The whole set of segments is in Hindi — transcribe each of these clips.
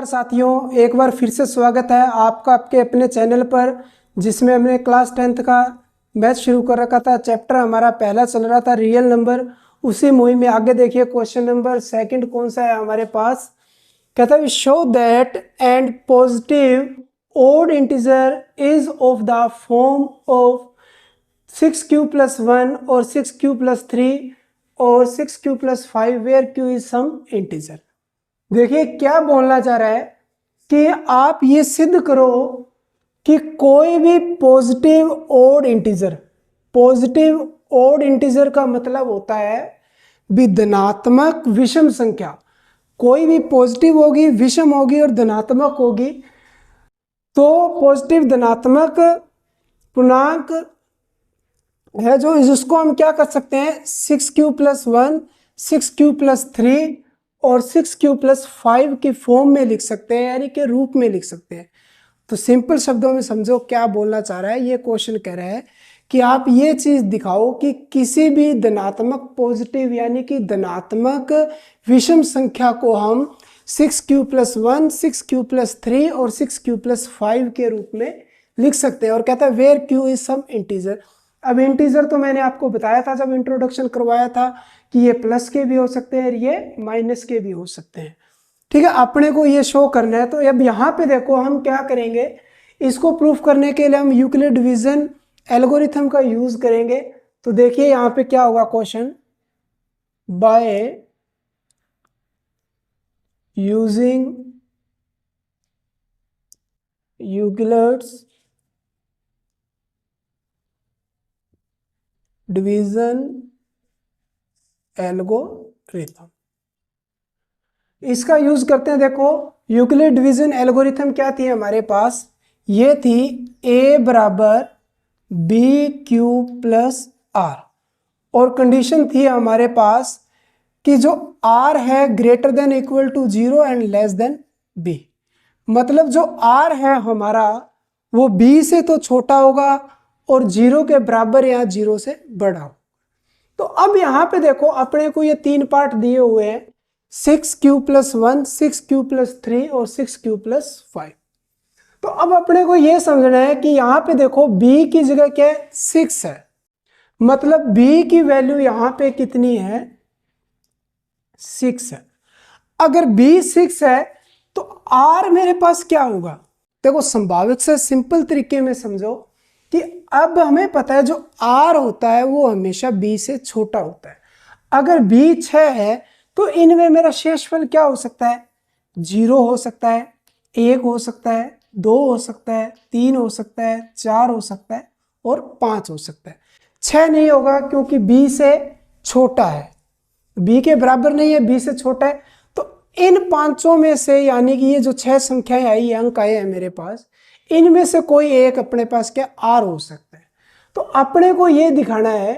नमस्कार साथियों, एक बार फिर से स्वागत है आपका आपके अपने चैनल पर, जिसमें हमने क्लास 10th का मैथ शुरू कर रखा था। चैप्टर हमारा पहला चल रहा था रियल नंबर। उसी मुहिम में आगे देखिए क्वेश्चन नंबर सेकंड कौन सा है हमारे पास। कहता है show that and positive odd integer is of the form of 6q + 1 और 6q + 3 और 6q + 5 where q is some integer. देखिए क्या बोलना चाह रहा है कि आप ये सिद्ध करो कि कोई भी पॉजिटिव ओड इंटीजर का मतलब होता है भी धनात्मक विषम संख्या। कोई भी पॉजिटिव होगी, विषम होगी और धनात्मक होगी। तो पॉजिटिव धनात्मक पूर्णांक है जो जिसको हम क्या कर सकते हैं 6q + 1, 6q + 3 और 6q + 5 की फॉर्म में लिख सकते हैं, यानी कि रूप में लिख सकते हैं। तो सिंपल शब्दों में समझो क्या बोलना चाह रहा है। ये क्वेश्चन कह रहा है कि आप ये चीज दिखाओ कि किसी भी धनात्मक पॉजिटिव यानी कि धनात्मक विषम संख्या को हम 6q + 1, 6q + 3 और 6q + 5 के रूप में लिख सकते हैं। और कहता है where q is some integer. अब इंटीजर तो मैंने आपको बताया था जब इंट्रोडक्शन करवाया था कि ये प्लस के भी हो सकते हैं, ये माइनस के भी हो सकते हैं। ठीक है, अपने को ये शो करना है। तो अब यहाँ पे देखो हम क्या करेंगे, इसको प्रूफ करने के लिए हम यूक्लिड डिवीजन एल्गोरिथम का यूज करेंगे। तो देखिए यहाँ पे क्या होगा question, by using Euclid's division algorithm, इसका यूज करते हैं। देखो यूक्लिड डिवीजन एल्गोरिथम क्या थी हमारे पास, ये थी a = bq + r और कंडीशन थी हमारे पास कि जो r है > 0 एंड b। मतलब जो r है हमारा वो b से तो छोटा होगा और 0 के बराबर या 0 से बड़ा हो। तो अब यहाँ पे देखो अपने को ये तीन पार्ट दिए हुए हैं, 6q + 1, 6q + 3 और 6q + 5। तो अब अपने को ये समझना है कि यहाँ पे देखो b की जगह क्या है 6 है, मतलब b की वैल्यू यहाँ पे कितनी है 6 है। अगर b 6 है तो r मेरे पास क्या होगा। देखो संभावित से सिंपल तरीके में समझो कि अब हमें पता है जो r होता है वो हमेशा b से छोटा होता है। अगर b 6 है तो इनमें मेरा शेषफल क्या हो सकता है, 0 हो सकता है, 1 हो सकता है, 2 हो सकता है, 3 हो सकता है, 4 हो सकता है और 5 हो सकता है। 6 नहीं होगा क्योंकि b से छोटा है, b के बराबर नहीं है, b से छोटा है। तो इन पांचों में से यानी कि ये जो 6 संख्याएं आई, ये अंक आए हैं मेरे पास, इनमें से कोई एक अपने पास क्या r हो सकता है। तो अपने को ये दिखाना है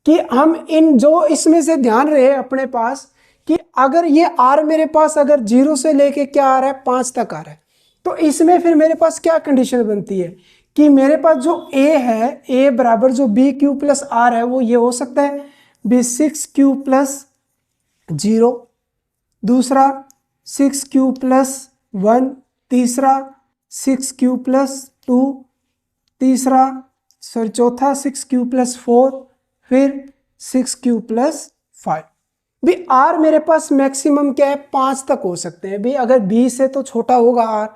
कि हम इन जो इसमें से ध्यान रहे अपने पास कि अगर ये r मेरे पास अगर 0 से लेके क्या आ रहा है 5 तक आ रहा है, तो इसमें फिर मेरे पास क्या कंडीशन बनती है कि मेरे पास जो a है, a बराबर जो bq + r है वो ये हो सकता है भी 6q + 0, दूसरा 6q + 1, तीसरा 6q + 2, तीसरा चौथा 6q + 4, फिर 6q + 5। भी r मेरे पास मैक्सिमम क्या है 5 तक हो सकते हैं। भी अगर b से तो छोटा होगा r,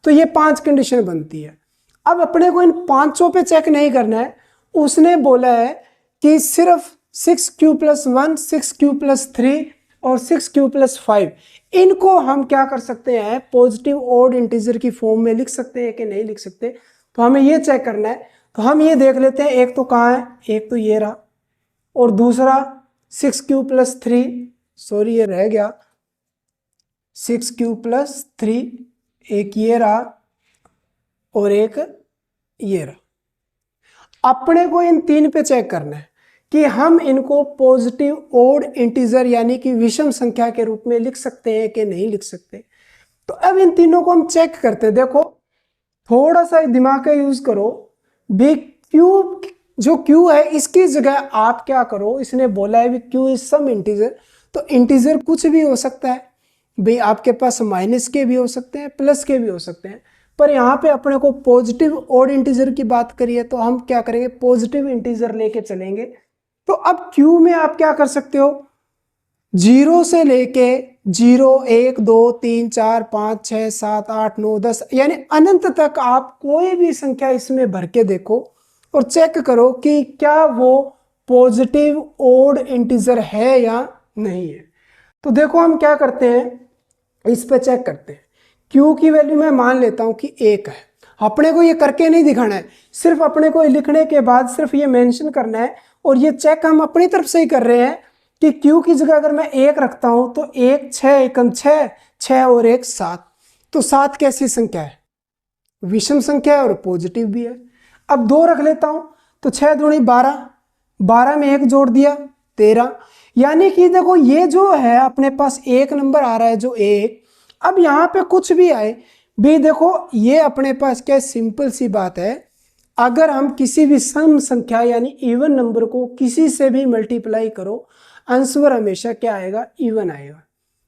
तो ये 5 कंडीशन बनती है। अब अपने को इन पांचों पे चेक नहीं करना है, उसने बोला है कि सिर्फ 6q + 1, 6q + 3 और 6q + 5 इनको हम क्या कर सकते हैं पॉजिटिव ओड इंटीजर की फॉर्म में लिख सकते हैं कि नहीं लिख सकते। तो हमें ये चेक करना है। तो हम ये देख लेते हैं, एक तो कहाँ है, एक तो ये रहा, और दूसरा 6q + 3, सॉरी ये रह गया 6q + 3, एक ये रहा और एक ये रहा। अपने को इन तीन पे चेक करना है कि हम इनको पॉजिटिव ओड इंटीजर यानी कि विषम संख्या के रूप में लिख सकते हैं कि नहीं लिख सकते। तो अब इन तीनों को हम चेक करते हैं। देखो थोड़ा सा दिमाग का यूज करो, बी क्यू जो q है इसकी जगह आप क्या करो, इसने बोला है भी q इज सम इंटीजर, तो इंटीजर कुछ भी हो सकता है। भाई आपके पास माइनस के भी हो सकते हैं, प्लस के भी हो सकते हैं, पर यहाँ पे अपने को पॉजिटिव ऑड इंटीजर की बात करिए तो हम क्या करेंगे, पॉजिटिव इंटीजर लेके चलेंगे। तो अब क्यू में आप क्या कर सकते हो, 0 से लेके 0 1 2 3 4 5 6 7 8 9 10 यानी अनंत तक आप कोई भी संख्या इसमें भर के देखो और चेक करो कि क्या वो पॉजिटिव ऑड इंटीजर है या नहीं है। तो देखो हम क्या करते हैं, इस पे चेक करते हैं। Q की वैल्यू मैं मान लेता हूं कि 1 है। अपने को ये करके नहीं दिखाना है, सिर्फ अपने को लिखने के बाद सिर्फ ये मेंशन करना है और ये चेक हम अपनी तरफ से ही कर रहे हैं कि Q की जगह अगर मैं 1 रखता हूं तो 1 6 एकम 6, 6 और 1 7। तो 7 कैसी संख्या है, विषम संख्या है और पॉजिटिव भी है। अब 2 रख लेता हूं तो 6 दूनी 12, 12 में 1 जोड़ दिया 13। यानी कि देखो ये जो है अपने पास एक नंबर आ रहा है जो 1। अब यहाँ पे कुछ भी आए भी देखो ये अपने पास क्या सिंपल सी बात है, अगर हम किसी भी सम संख्या यानी इवन नंबर को किसी से भी मल्टीप्लाई करो आंसर हमेशा क्या आएगा, इवन आएगा।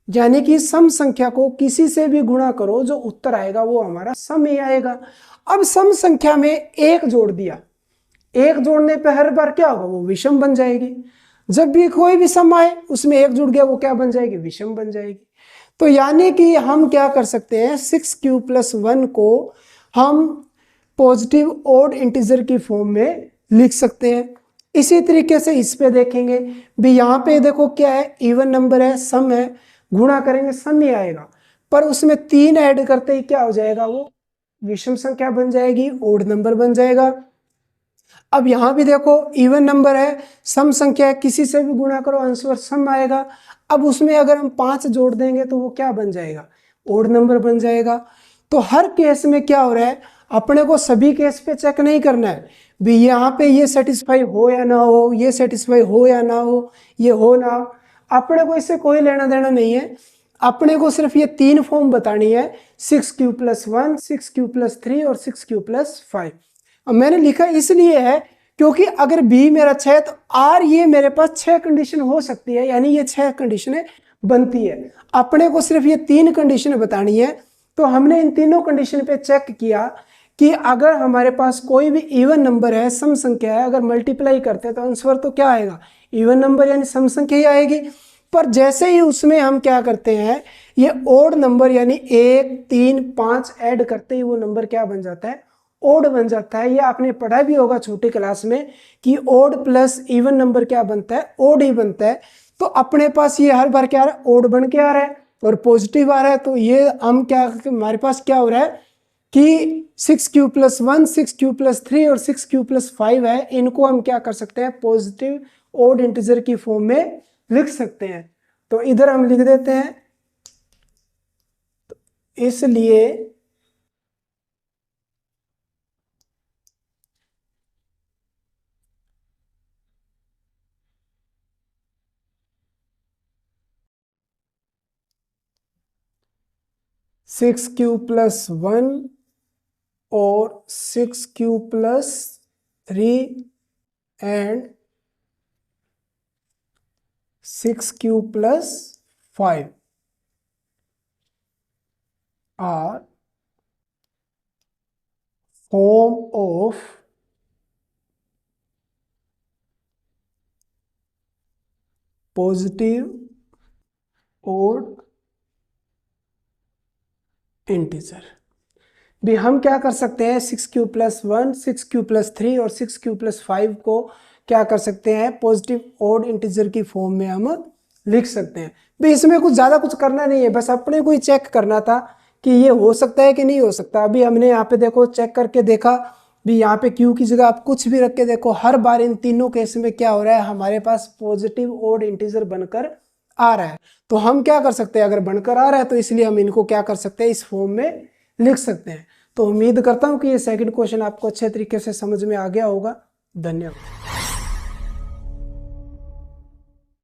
यानी कि सम संख्या को किसी से भी गुणा करो जो उत्तर आएगा वो हमारा सम ही आएगा। अब सम संख्या में 1 जोड़ दिया, 1 जोड़ने पे हर बार क्या होगा, वो विषम बन जाएगी। जब भी कोई भी सम आए उसमें 1 जुड़ गया वो क्या बन जाएगी, विषम बन जाएगी। तो यानी कि हम क्या कर सकते हैं, 6q + 1 को हम पॉजिटिव ऑड इंटीजर की फॉर्म में लिख सकते हैं। इसी तरीके से इस पे देखेंगे भी, यहाँ पे देखो क्या है, इवन नंबर है, सम है, गुणा करेंगे सम ही आएगा, पर उसमें 3 ऐड करते ही क्या हो जाएगा, वो विषम संख्या बन जाएगी, ऑड नंबर बन जाएगा। अब यहां भी देखो इवन नंबर है, सम संख्या है, किसी से भी गुणा करो आंसर सम आएगा। अब उसमें अगर हम 5 जोड़ देंगे तो वो क्या बन जाएगा, ऑड नंबर बन जाएगा। तो हर केस में क्या हो रहा है, अपने को सभी केस पे चेक नहीं करना है भी यहाँ पे ये सेटिस्फाई हो या ना हो, ये सेटिस्फाई हो या ना हो, ये हो ना हो, अपने को इससे कोई लेना देना नहीं है। अपने को सिर्फ ये 3 फॉर्म बतानी है, 6q + 1, 6q + 3 और 6q + 5। अब मैंने लिखा इसलिए है क्योंकि अगर B मेरा 6 है तो R ये मेरे पास 6 कंडीशन हो सकती है, यानी ये 6 कंडीशनें बनती है। अपने को सिर्फ ये 3 कंडीशन बतानी है। तो हमने इन तीनों कंडीशन पे चेक किया कि अगर हमारे पास कोई भी इवन नंबर है, सम संख्या है, अगर मल्टीप्लाई करते हैं तो आंसर तो क्या आएगा, इवन नंबर यानी सम संख्या ही आएगी। पर जैसे ही उसमें हम क्या करते हैं, ये ऑड नंबर यानी 1 3 5 ऐड करते ही वो नंबर क्या बन जाता है, ऑड बन जाता है। ये आपने पढ़ा भी होगा छोटी क्लास में कि ऑड प्लस इवन नंबर क्या बनता है, ऑड ही बनता है। तो अपने पास ये हर बार क्या आ रहा है, ऑड बन के आ रहा है और पॉजिटिव आ रहा है। तो ये हम क्या, हमारे पास क्या हो रहा है कि 6q + 1, 6q + 3 और 6q + 5 है, इनको हम क्या कर सकते हैं, पॉजिटिव ऑड इंटीजर की फॉर्म में लिख सकते हैं। तो इधर हम लिख देते हैं, तो इसलिए 6q + 1 और 6q + 3 and 6q + 5 are form of positive odd integer. भी हम क्या कर सकते हैं, 6q + 1, 6q + 3 और 6q + 5 को क्या कर सकते हैं, पॉजिटिव ऑड इंटीजर की फॉर्म में हम लिख सकते हैं। भी इसमें कुछ ज़्यादा कुछ करना नहीं है, बस अपने को ही चेक करना था कि ये हो सकता है कि नहीं हो सकता। अभी हमने यहाँ पे देखो चेक करके देखा भी, यहाँ पे q की जगह आप कुछ भी रख के देखो, हर बार इन तीनों केस में क्या हो रहा है, हमारे पास पॉजिटिव ऑड इंटीजर बनकर आ रहा है। तो हम क्या कर सकते हैं, अगर बनकर आ रहा है तो इसलिए हम इनको क्या कर सकते हैं, इस फॉर्म में लिख सकते हैं। तो उम्मीद करता हूं कि ये सेकंड क्वेश्चन आपको अच्छे तरीके से समझ में आ गया होगा। धन्यवाद।